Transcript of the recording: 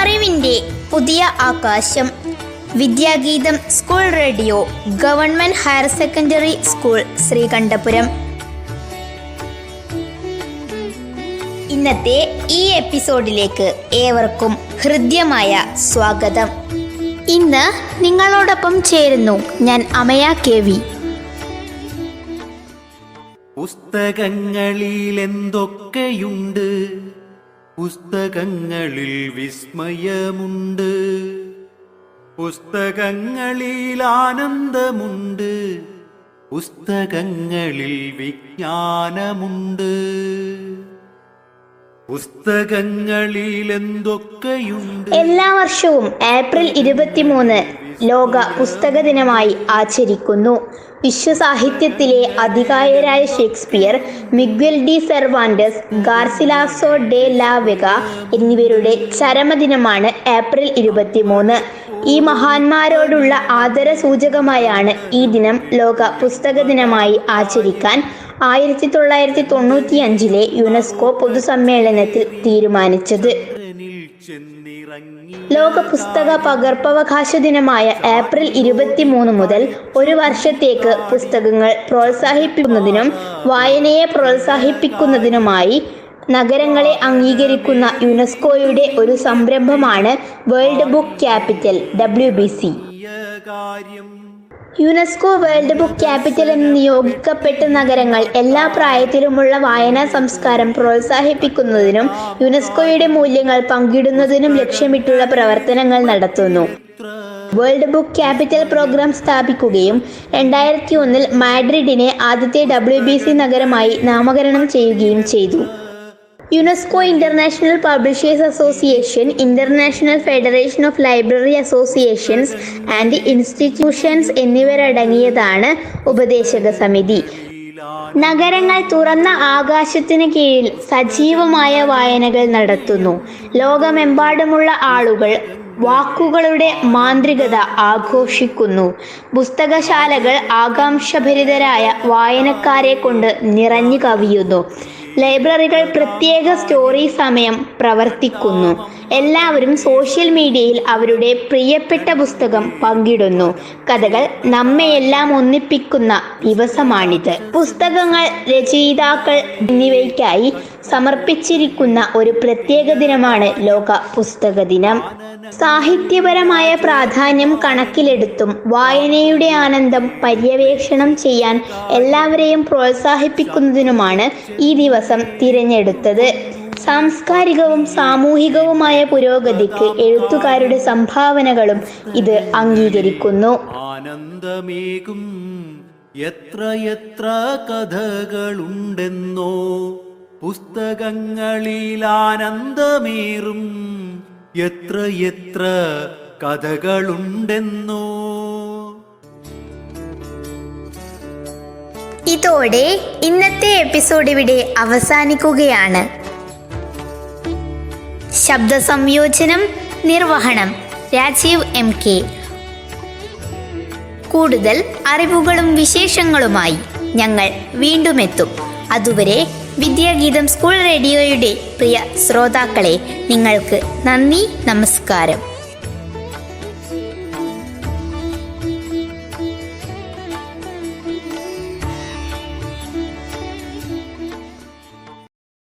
അറിവിൻ്റെ പുതിയ ആകാശം. Vidyageetham school radio, government higher secondary school, Sreekandapuram. ഇന്നത്തെ ഈ എപ്പിസോഡിലേക്ക് ഏവർക്കും ഹൃദ്യമായ സ്വാഗതം. ഇന്ന് നിങ്ങളോടൊപ്പം ചേരുന്നു ഞാൻ അമയ കെ.വി. പുസ്തകങ്ങളിൽ എന്തൊക്കെയുണ്ട്, പുസ്തകങ്ങളിൽ വിസ്മയമുണ്ട്, പുസ്തകങ്ങളിൽ ആനന്ദമുണ്ട്, പുസ്തകങ്ങളിൽ വിജ്ഞാനമുണ്ട്. പുസ്തകങ്ങളിൽ എന്തൊക്കെയുണ്ട്. എല്ലാ വർഷവും ഏപ്രിൽ 23 ലോക പുസ്തക ദിനമായി ആചരിക്കുന്നു. വിശ്വസാഹിത്യത്തിലെ അതികായരായ ഷേക്സ്പിയർ, മിഗ്വൽ ഡി സെർവാൻഡസ്, ഗാർസിലാസോ ഡെ ലാ വെഗ എന്നിവരുടെ ചരമദിനമാണ് ഏപ്രിൽ 23. ഈ മഹാന്മാരോടുള്ള ആദര സൂചകമായാണ് ഈ ദിനം ലോക പുസ്തക ദിനമായി ആചരിക്കാൻ 1995 യുനെസ്കോ പൊതുസമ്മേളനത്തിൽ തീരുമാനിച്ചത്. ലോക പുസ്തക പകർപ്പവകാശ ദിനമായ ഏപ്രിൽ 23 മുതൽ ഒരു വർഷത്തേക്ക് പുസ്തകങ്ങൾ പ്രോത്സാഹിപ്പിക്കുന്നതിനും വായനയെ പ്രോത്സാഹിപ്പിക്കുന്നതിനുമായി നഗരങ്ങളെ അംഗീകരിക്കുന്ന യുനെസ്കോയുടെ ഒരു സംരംഭമാണ് world book capital WBC. UNESCO world book capital എന്ന് നിയോഗിക്കപ്പെട്ട നഗരങ്ങൾ എല്ലാ പ്രായത്തിലുമുള്ള വായനാ സംസ്കാരം പ്രോത്സാഹിപ്പിക്കുന്നതിനും യുനെസ്കോയുടെ മൂല്യങ്ങൾ പങ്കിടുന്നതിനും ലക്ഷ്യമിട്ടുള്ള പ്രവർത്തനങ്ങൾ നടത്തുന്നു. വേൾഡ് ബുക്ക് ക്യാപിറ്റൽ പ്രോഗ്രാം സ്ഥാപിക്കുകയും 2001 മാഡ്രിഡിനെ ആദ്യത്തെ WBC നഗരമായി നാമകരണം ചെയ്യുകയും ചെയ്തു. UNESCO, international publishers association, international federation of library associations and institutions എന്നിവരടങ്ങിയതാണ് ഉപദേശക സമിതി. നഗരങ്ങൾ തുറന്ന ആകാശത്തിന് കീഴിൽ സജീവമായ വായനകൾ നടത്തുന്നു. ലോകമെമ്പാടുമുള്ള ആളുകൾ വാക്കുകളുടെ മാന്ത്രികത ആഘോഷിക്കുന്നു. പുസ്തകശാലകൾ ആകാംക്ഷഭരിതരായ വായനക്കാരെ കൊണ്ട് നിറഞ്ഞു കവിയുന്നു. ലൈബ്രറികൾ പ്രത്യേക സ്റ്റോറി സമയം പ്രവർത്തിക്കുന്നു. എല്ലാവരും സോഷ്യൽ മീഡിയയിൽ അവരുടെ പ്രിയപ്പെട്ട പുസ്തകം പങ്കിടുന്നു. കഥകൾ നമ്മയെല്ലാം ഒന്നിപ്പിക്കുന്ന ദിവസമാണിത്. പുസ്തകങ്ങൾ, രചയിതാക്കൾ എന്നിവയ്ക്കായി സമർപ്പിച്ചിരിക്കുന്ന ഒരു പ്രത്യേക ദിനമാണ് ലോക പുസ്തക ദിനം. സാഹിത്യപരമായ പ്രാധാന്യം കണക്കിലെടുത്തും വായനയുടെ ആനന്ദം പര്യവേക്ഷണം ചെയ്യാൻ എല്ലാവരെയും പ്രോത്സാഹിപ്പിക്കുന്നതിനുമാണ് ഈ ദിവസം തിരഞ്ഞെടുത്തത്. സാംസ്കാരികവും സാമൂഹികവുമായ പുരോഗതിക്ക് എഴുത്തുകാരുടെ സംഭാവനകളും ഇത് അംഗീകരിക്കുന്നു. ആനന്ദമേകും എത്ര എത്ര കഥകളുണ്ടെന്നോ, പുസ്തകങ്ങളിൽ ആനന്ദമേറും എത്ര എത്ര കഥകളുണ്ടെന്നോ. ഇതോടെ ഇന്നത്തെ എപ്പിസോഡ് ഇവിടെ അവസാനിക്കുകയാണ്. ശബ്ദ സംയോജനം, നിർവഹണം രാജീവ് MK. കൂടുതൽ അറിവുകളും വിശേഷങ്ങളുമായി ഞങ്ങൾ വീണ്ടും എത്തും. അതുവരെ വിദ്യാഗീതം സ്കൂൾ റേഡിയോയുടെ പ്രിയ ശ്രോതാക്കളെ, നിങ്ങൾക്ക് നന്ദി, നമസ്കാരം.